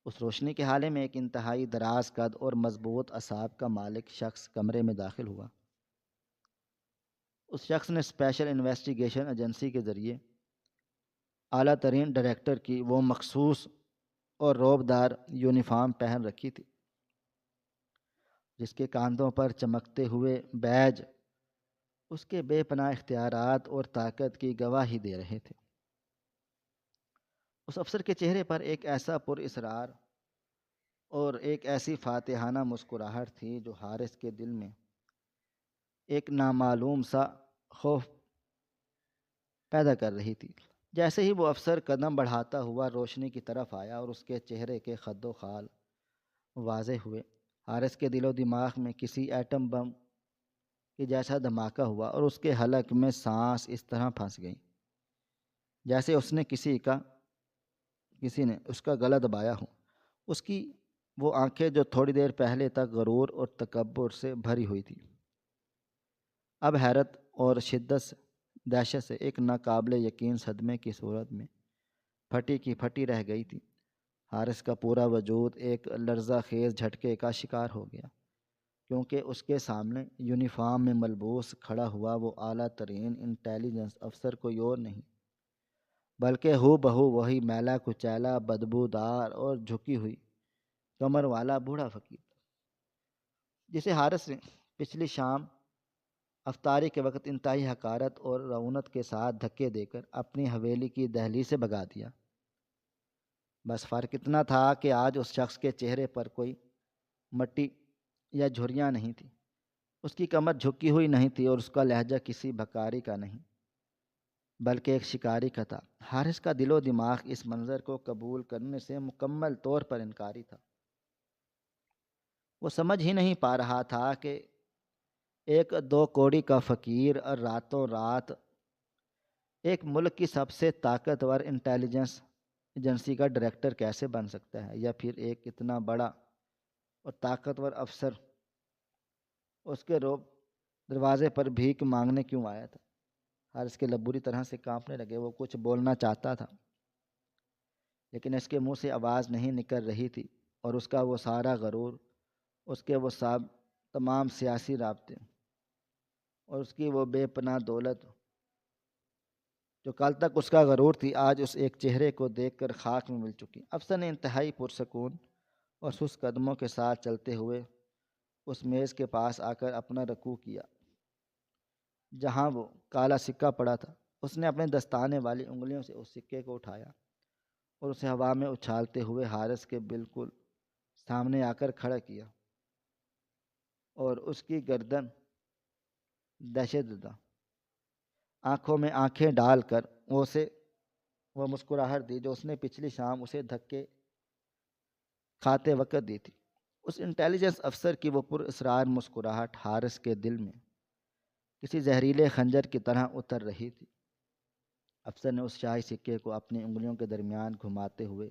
اس روشنی کے حالے میں ایک انتہائی دراز قد اور مضبوط اعصاب کا مالک شخص کمرے میں داخل ہوا۔ اس شخص نے اسپیشل انویسٹیگیشن ایجنسی کے ذریعے اعلیٰ ترین ڈائریکٹر کی وہ مخصوص اور رعبدار یونیفارم پہن رکھی تھی جس کے کاندھوں پر چمکتے ہوئے بیج اس کے بے پناہ اختیارات اور طاقت کی گواہی دے رہے تھے۔ اس افسر کے چہرے پر ایک ایسا پر اصرار اور ایک ایسی فاتحانہ مسکراہٹ تھی جو حارث کے دل میں ایک نامعلوم سا خوف پیدا کر رہی تھی۔ جیسے ہی وہ افسر قدم بڑھاتا ہوا روشنی کی طرف آیا اور اس کے چہرے کے خد و خال واضح ہوئے، حارث کے دل و دماغ میں کسی ایٹم بم کے جیسا دھماکہ ہوا اور اس کے حلق میں سانس اس طرح پھنس گئی جیسے کسی نے اس کا گلا دبایا ہو۔ اس کی وہ آنکھیں جو تھوڑی دیر پہلے تک غرور اور تکبر سے بھری ہوئی تھی، اب حیرت اور دہشت سے ایک ناقابل یقین صدمے کی صورت میں پھٹی کی پھٹی رہ گئی تھی۔ حارث کا پورا وجود ایک لرزہ خیز جھٹکے کا شکار ہو گیا، کیونکہ اس کے سامنے یونیفارم میں ملبوس کھڑا ہوا وہ اعلیٰ ترین انٹیلیجنس افسر کوئی اور نہیں بلکہ ہو بہو وہی میلا کچیلا، بدبودار اور جھکی ہوئی کمر والا بوڑھا فقیر جسے حارث نے پچھلی شام افطاری کے وقت انتہائی حقارت اور رعونت کے ساتھ دھکے دے کر اپنی حویلی کی دہلیز سے بھگا دیا۔ بس فرق اتنا تھا کہ آج اس شخص کے چہرے پر کوئی مٹی یا جھریاں نہیں تھی، اس کی کمر جھکی ہوئی نہیں تھی اور اس کا لہجہ کسی بھکاری کا نہیں بلکہ ایک شکاری کا تھا۔ حارث کا دل و دماغ اس منظر کو قبول کرنے سے مکمل طور پر انکاری تھا۔ وہ سمجھ ہی نہیں پا رہا تھا کہ ایک دو کوڑی کا فقیر اور راتوں رات ایک ملک کی سب سے طاقتور انٹیلیجنس ایجنسی کا ڈائریکٹر کیسے بن سکتا ہے، یا پھر ایک اتنا بڑا اور طاقتور افسر اس کے دروازے پر بھیک مانگنے کیوں آیا تھا۔ حارث کے لب بری طرح سے کانپنے لگے۔ وہ کچھ بولنا چاہتا تھا لیکن اس کے منہ سے آواز نہیں نکل رہی تھی، اور اس کا وہ سارا غرور، اس کے وہ تمام سیاسی رابطے اور اس کی وہ بے پناہ دولت جو کل تک اس کا غرور تھی، آج اس ایک چہرے کو دیکھ کر خاک میں مل چکی۔ افسر نے انتہائی پرسکون اور سست قدموں کے ساتھ چلتے ہوئے اس میز کے پاس آ کر اپنا رکوع کیا جہاں وہ کالا سکہ پڑا تھا۔ اس نے اپنے دستانے والی انگلیوں سے اس سکے کو اٹھایا اور اسے ہوا میں اچھالتے ہوئے حارث کے بالکل سامنے آ کر کھڑا کیا، اور اس کی گردن دہشت زدہ آنکھوں میں آنکھیں ڈال کر اسے وہ مسکراہٹ دی جو اس نے پچھلی شام اسے دھکے کھاتے وقت دی تھی۔ اس انٹیلیجنس افسر کی وہ پر اسرار مسکراہٹ حارث کے دل میں کسی زہریلے خنجر کی طرح اتر رہی تھی۔ افسر نے اس شاہی سکے کو اپنی انگلیوں کے درمیان گھماتے ہوئے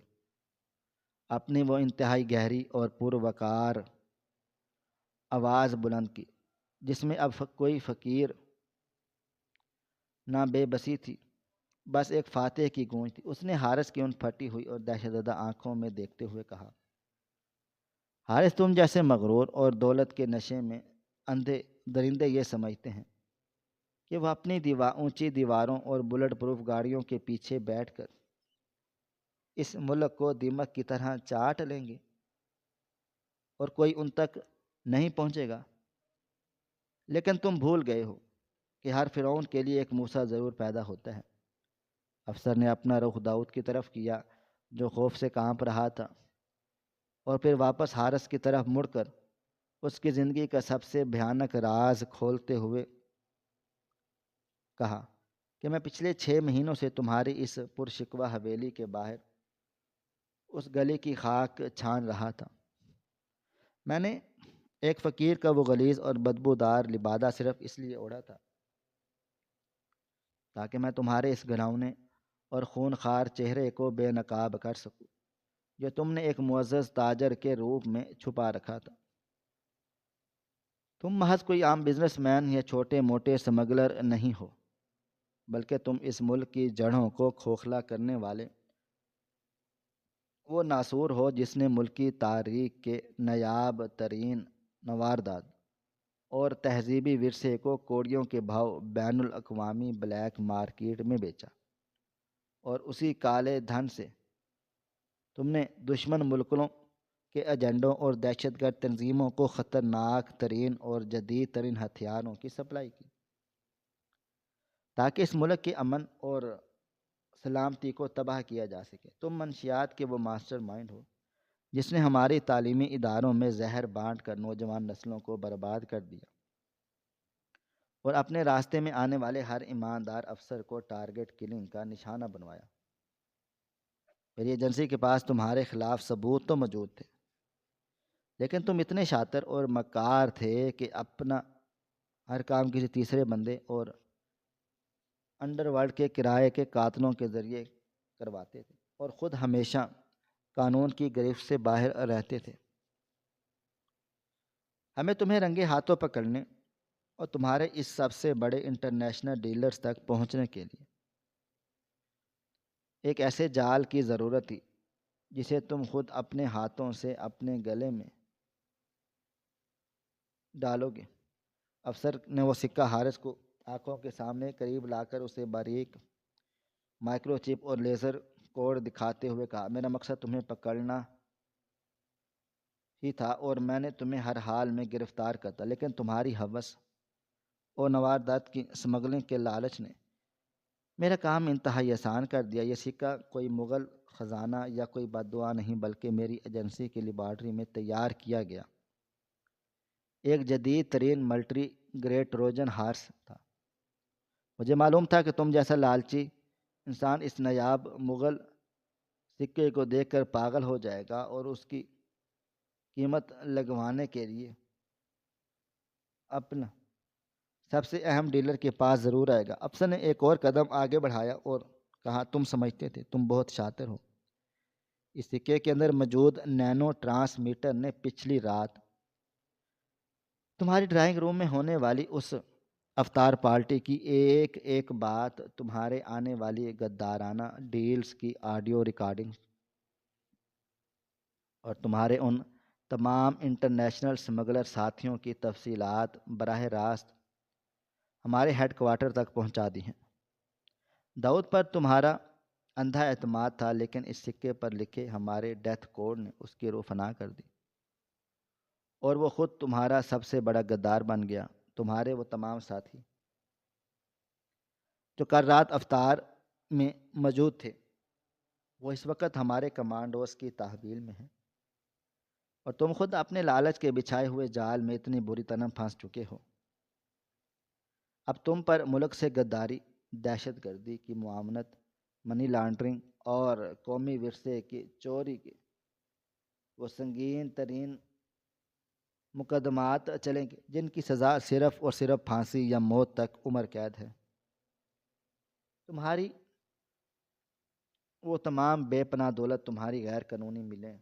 اپنی وہ انتہائی گہری اور پروقار آواز بلند کی جس میں اب کوئی فقیر نہ بے بسی تھی، بس ایک فاتح کی گونج تھی۔ اس نے حارث کی ان پھٹی ہوئی اور دہشت زدہ آنکھوں میں دیکھتے ہوئے کہا، حارث، تم جیسے مغرور اور دولت کے نشے میں اندھے درندے یہ سمجھتے ہیں کہ وہ اپنی اونچی دیواروں اور بلٹ پروف گاڑیوں کے پیچھے بیٹھ کر اس ملک کو دیمک کی طرح چاٹ لیں گے اور کوئی ان تک نہیں پہنچے گا۔ لیکن تم بھول گئے ہو کہ ہر فرعون کے لیے ایک موسیٰ ضرور پیدا ہوتا ہے۔ افسر نے اپنا رخ داؤد کی طرف کیا جو خوف سے کانپ رہا تھا، اور پھر واپس حارث کی طرف مڑ کر اس کی زندگی کا سب سے بھیانک راز کھولتے ہوئے کہا کہ میں پچھلے 6 مہینوں سے تمہاری اس پرشکوہ حویلی کے باہر اس گلی کی خاک چھان رہا تھا۔ میں نے ایک فقیر کا وہ غلیظ اور بدبودار لبادہ صرف اس لیے اوڑھا تھا تاکہ میں تمہارے اس گھناؤنے اور خون خوار چہرے کو بے نقاب کر سکوں جو تم نے ایک معزز تاجر کے روپ میں چھپا رکھا تھا۔ تم محض کوئی عام بزنس مین یا چھوٹے موٹے سمگلر نہیں ہو، بلکہ تم اس ملک کی جڑوں کو کھوکھلا کرنے والے وہ ناسور ہو جس نے ملکی تاریخ کے نایاب ترین نواردات اور تہذیبی ورثے کو کوڑیوں کے بھاؤ بین الاقوامی بلیک مارکیٹ میں بیچا، اور اسی کالے دھن سے تم نے دشمن ملکوں کے ایجنڈوں اور دہشت گرد تنظیموں کو خطرناک ترین اور جدید ترین ہتھیاروں کی سپلائی کی تاکہ اس ملک کے امن اور سلامتی کو تباہ کیا جا سکے۔ تم منشیات کے وہ ماسٹر مائنڈ ہو جس نے ہماری تعلیمی اداروں میں زہر بانٹ کر نوجوان نسلوں کو برباد کر دیا اور اپنے راستے میں آنے والے ہر ایماندار افسر کو ٹارگٹ کلنگ کا نشانہ بنوایا۔ میری ایجنسی کے پاس تمہارے خلاف ثبوت تو موجود تھے، لیکن تم اتنے شاطر اور مکار تھے کہ اپنا ہر کام کسی تیسرے بندے اور انڈر ورلڈ کے کرائے کے قاتلوں کے ذریعے کرواتے تھے اور خود ہمیشہ قانون کی گرفت سے باہر رہتے تھے۔ ہمیں تمہیں رنگے ہاتھوں پکڑنے اور تمہارے اس سب سے بڑے انٹرنیشنل ڈیلرز تک پہنچنے کے لیے ایک ایسے جال کی ضرورت تھی جسے تم خود اپنے ہاتھوں سے اپنے گلے میں ڈالو گے۔ افسر نے وہ سکہ حارث کو آنکھوں کے سامنے قریب لا کر اسے باریک مائکرو چپ اور لیزر کوڈ دکھاتے ہوئے کہا، میرا مقصد تمہیں پکڑنا ہی تھا اور میں نے تمہیں ہر حال میں گرفتار کرتا، لیکن تمہاری ہوس اور نواردات کی اسمگلنگ کے لالچ نے میرا کام انتہائی آسان کر دیا۔ یہ سکہ کوئی مغل خزانہ یا کوئی بددعا نہیں، بلکہ میری ایجنسی کی لیبارٹری میں تیار کیا گیا ایک جدید ترین ملٹری گریڈ ٹروجن ہارس تھا۔ مجھے معلوم تھا کہ تم جیسا لالچی انسان اس نایاب مغل سکے کو دیکھ کر پاگل ہو جائے گا اور اس کی قیمت لگوانے کے لیے اپنا سب سے اہم ڈیلر کے پاس ضرور آئے گا۔ افسر نے ایک اور قدم آگے بڑھایا اور کہا، تم سمجھتے تھے تم بہت شاطر ہو۔ اس سکے کے اندر موجود نینو ٹرانسمیٹر نے پچھلی رات تمہاری ڈرائنگ روم میں ہونے والی اس افطار پارٹی کی ایک ایک بات، تمہارے آنے والی غدارانہ ڈیلز کی آڈیو ریکارڈنگ اور تمہارے ان تمام انٹرنیشنل اسمگلر ساتھیوں کی تفصیلات براہ راست ہمارے ہیڈ کوارٹر تک پہنچا دی ہیں۔ داؤد پر تمہارا اندھا اعتماد تھا، لیکن اس سکے پر لکھے ہمارے ڈیتھ کوڈ نے اس کی روح فنا کر دی اور وہ خود تمہارا سب سے بڑا غدار بن گیا۔ تمہارے وہ تمام ساتھی جو کل رات افطار میں موجود تھے، وہ اس وقت ہمارے کمانڈوز کی تحویل میں ہیں، اور تم خود اپنے لالچ کے بچھائے ہوئے جال میں اتنی بری طرح پھنس چکے ہو۔ اب تم پر ملک سے غداری، دہشت گردی کی معاونت، منی لانڈرنگ اور قومی ورثے کی چوری کے وہ سنگین ترین مقدمات چلیں گے جن کی سزا صرف اور صرف پھانسی یا موت تک عمر قید ہے۔ تمہاری وہ تمام بے پناہ دولت، تمہاری غیر قانونی ملیں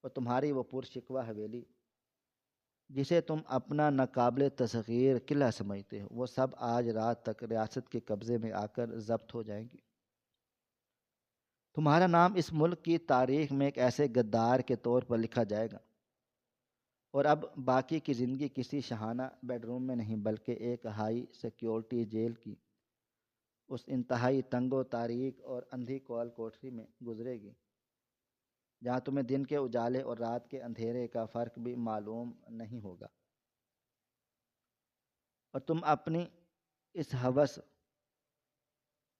اور تمہاری وہ پرشکوہ حویلی جسے تم اپنا ناقابل تسخیر قلعہ سمجھتے ہو، وہ سب آج رات تک ریاست کے قبضے میں آ کر ضبط ہو جائیں گی۔ تمہارا نام اس ملک کی تاریخ میں ایک ایسے غدار کے طور پر لکھا جائے گا، اور اب باقی کی زندگی کسی شاہانہ بیڈ روم میں نہیں، بلکہ ایک ہائی سیکیورٹی جیل کی اس انتہائی تنگ و تاریک اور اندھی کول کوٹری میں گزرے گی جہاں تمہیں دن کے اجالے اور رات کے اندھیرے کا فرق بھی معلوم نہیں ہوگا، اور تم اپنی اس ہوس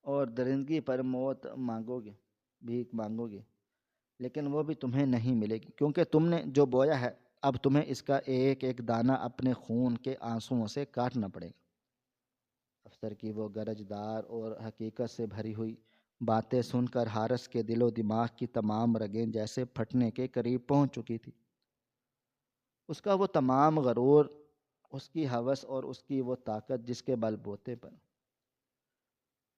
اور درندگی پر موت مانگو گے، بھیک مانگو گے، لیکن وہ بھی تمہیں نہیں ملے گی، کیونکہ تم نے جو بویا ہے اب تمہیں اس کا ایک ایک دانہ اپنے خون کے آنسوؤں سے کاٹنا پڑے گا۔ افسر کی وہ گرجدار اور حقیقت سے بھری ہوئی باتیں سن کر حارث کے دل و دماغ کی تمام رگیں جیسے پھٹنے کے قریب پہنچ چکی تھی۔ اس کا وہ تمام غرور، اس کی ہوس اور اس کی وہ طاقت جس کے بل بوتے پر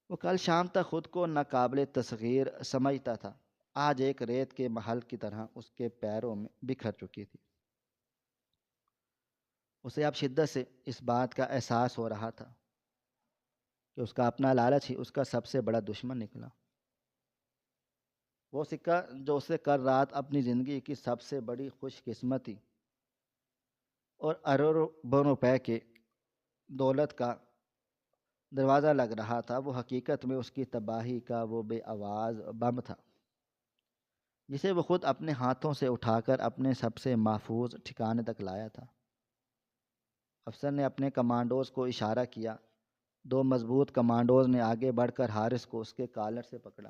وہ کل شام تک خود کو ناقابل تصغیر سمجھتا تھا، آج ایک ریت کے محل کی طرح اس کے پیروں میں بکھر چکی تھی۔ اسے اب شدت سے اس بات کا احساس ہو رہا تھا کہ اس کا اپنا لالچ ہی اس کا سب سے بڑا دشمن نکلا۔ وہ سکہ جو اسے کل رات اپنی زندگی کی سب سے بڑی خوش قسمتی اور اربوں روپے کے دولت کا دروازہ لگ رہا تھا، وہ حقیقت میں اس کی تباہی کا وہ بے آواز بم تھا جسے وہ خود اپنے ہاتھوں سے اٹھا کر اپنے سب سے محفوظ ٹھکانے تک لایا تھا۔ افسر نے اپنے کمانڈوز کو اشارہ کیا۔ دو مضبوط کمانڈوز نے آگے بڑھ کر حارث کو اس کے کالر سے پکڑا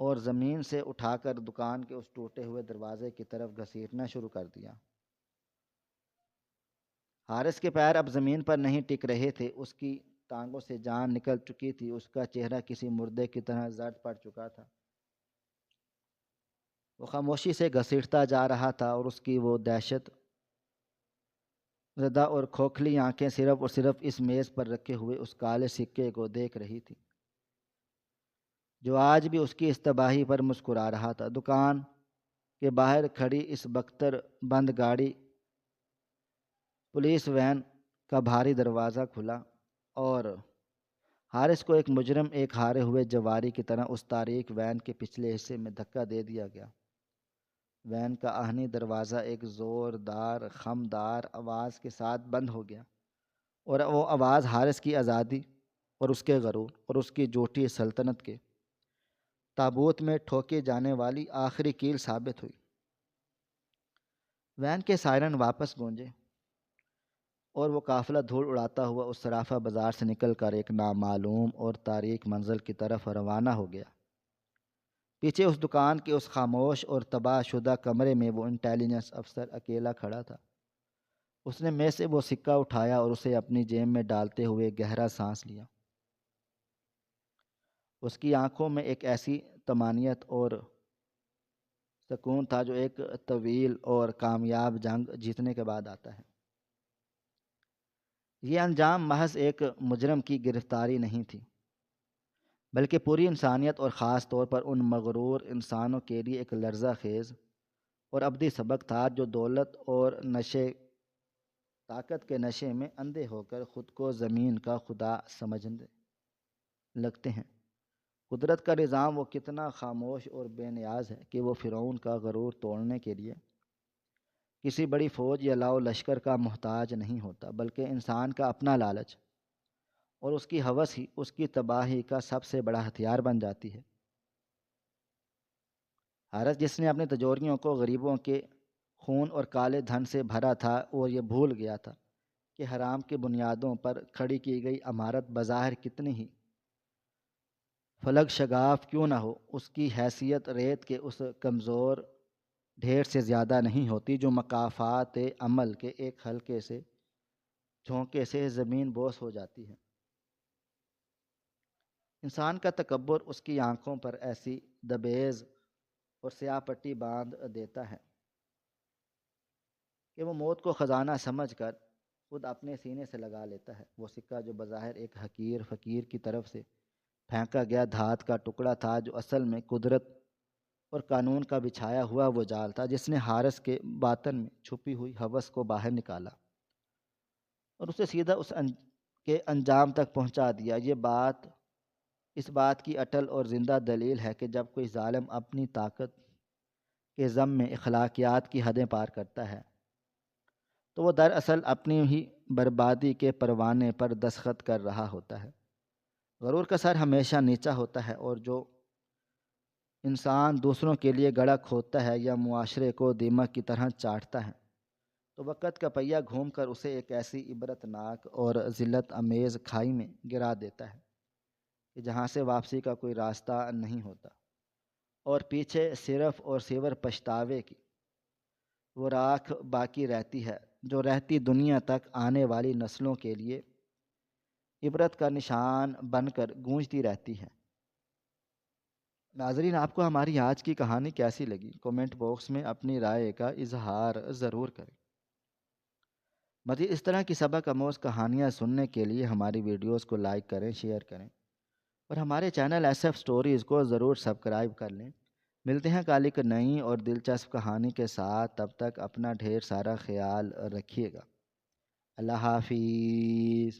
اور زمین سے اٹھا کر دکان کے اس ٹوٹے ہوئے دروازے کی طرف گھسیٹنا شروع کر دیا۔ حارث کے پیر اب زمین پر نہیں ٹک رہے تھے، اس کی ٹانگوں سے جان نکل چکی تھی، اس کا چہرہ کسی مردے کی طرح زرد پڑ چکا تھا۔ وہ خاموشی سے گھسیٹتا جا رہا تھا اور اس کی وہ دہشت زدہ اور کھوکھلی آنکھیں صرف اور صرف اس میز پر رکھے ہوئے اس کالے سکے کو دیکھ رہی تھی جو آج بھی اس کی اس تباہی پر مسکرا رہا تھا۔ دکان کے باہر کھڑی اس بختر بند گاڑی پولیس وین کا بھاری دروازہ کھلا اور حارث کو ایک مجرم، ایک ہارے ہوئے جواری کی طرح اس تاریک وین کے پچھلے حصے میں دھکا دے دیا گیا۔ وین کا آہنی دروازہ ایک زوردار خمدار آواز کے ساتھ بند ہو گیا، اور وہ آواز حارث کی آزادی اور اس کے غرور اور اس کی جھوٹی سلطنت کے تابوت میں ٹھوکی جانے والی آخری کیل ثابت ہوئی۔ وین کے سائرن واپس گونجے اور وہ قافلہ دھول اڑاتا ہوا اس صرافہ بازار سے نکل کر ایک نامعلوم اور تاریک منزل کی طرف روانہ ہو گیا۔ پیچھے اس دکان کے اس خاموش اور تباہ شدہ کمرے میں وہ انٹیلیجنس افسر اکیلا کھڑا تھا۔ اس نے میں سے وہ سکہ اٹھایا اور اسے اپنی جیب میں ڈالتے ہوئے گہرا سانس لیا۔ اس کی آنکھوں میں ایک ایسی طمانینت اور سکون تھا جو ایک طویل اور کامیاب جنگ جیتنے کے بعد آتا ہے۔ یہ انجام محض ایک مجرم کی گرفتاری نہیں تھی، بلکہ پوری انسانیت اور خاص طور پر ان مغرور انسانوں کے لیے ایک لرزہ خیز اور ابدی سبق تھا جو دولت اور طاقت کے نشے میں اندھے ہو کر خود کو زمین کا خدا سمجھنے لگتے ہیں۔ قدرت کا نظام وہ کتنا خاموش اور بے نیاز ہے کہ وہ فرعون کا غرور توڑنے کے لیے کسی بڑی فوج یا لاؤ لشکر کا محتاج نہیں ہوتا، بلکہ انسان کا اپنا لالچ اور اس کی ہوس ہی اس کی تباہی کا سب سے بڑا ہتھیار بن جاتی ہے۔ حارث، جس نے اپنے تجوریوں کو غریبوں کے خون اور کالے دھن سے بھرا تھا، اور یہ بھول گیا تھا کہ حرام کی بنیادوں پر کھڑی کی گئی عمارت بظاہر کتنی ہی فلک شگاف کیوں نہ ہو، اس کی حیثیت ریت کے اس کمزور ڈھیر سے زیادہ نہیں ہوتی جو مکافات عمل کے ایک ہلکے سے جھونکے سے زمین بوس ہو جاتی ہے۔ انسان کا تکبر اس کی آنکھوں پر ایسی دبیز اور سیاہ پٹی باندھ دیتا ہے کہ وہ موت کو خزانہ سمجھ کر خود اپنے سینے سے لگا لیتا ہے۔ وہ سکہ جو بظاہر ایک حقیر فقیر کی طرف سے پھینکا گیا دھات کا ٹکڑا تھا، جو اصل میں قدرت اور قانون کا بچھایا ہوا وہ جال تھا جس نے حارث کے باطن میں چھپی ہوئی ہوس کو باہر نکالا اور اسے سیدھا کے انجام تک پہنچا دیا۔ یہ بات اس بات کی اٹل اور زندہ دلیل ہے کہ جب کوئی ظالم اپنی طاقت کے ضم میں اخلاقیات کی حدیں پار کرتا ہے تو وہ دراصل اپنی ہی بربادی کے پروانے پر دستخط کر رہا ہوتا ہے۔ غرور کا سر ہمیشہ نیچا ہوتا ہے، اور جو انسان دوسروں کے لیے گڑھا کھودتا ہے یا معاشرے کو دیمک کی طرح چاٹتا ہے تو وقت کا پہیہ گھوم کر اسے ایک ایسی عبرتناک اور ذلت امیز کھائی میں گرا دیتا ہے کہ جہاں سے واپسی کا کوئی راستہ نہیں ہوتا، اور پیچھے صرف اور صرف پچھتاوے کی وہ راکھ باقی رہتی ہے جو رہتی دنیا تک آنے والی نسلوں کے لیے عبرت کا نشان بن کر گونجتی رہتی ہے۔ ناظرین، آپ کو ہماری آج کی کہانی کیسی لگی؟ کومنٹ باکس میں اپنی رائے کا اظہار ضرور کریں۔ مزید اس طرح کی سبق آموز کہانیاں سننے کے لیے ہماری ویڈیوز کو لائک کریں، شیئر کریں، اور ہمارے چینل ایس ایف سٹوریز کو ضرور سبسکرائب کر لیں۔ ملتے ہیں کل ایک نئی اور دلچسپ کہانی کے ساتھ، تب تک اپنا ڈھیر سارا خیال رکھیے گا۔ اللہ حافظ۔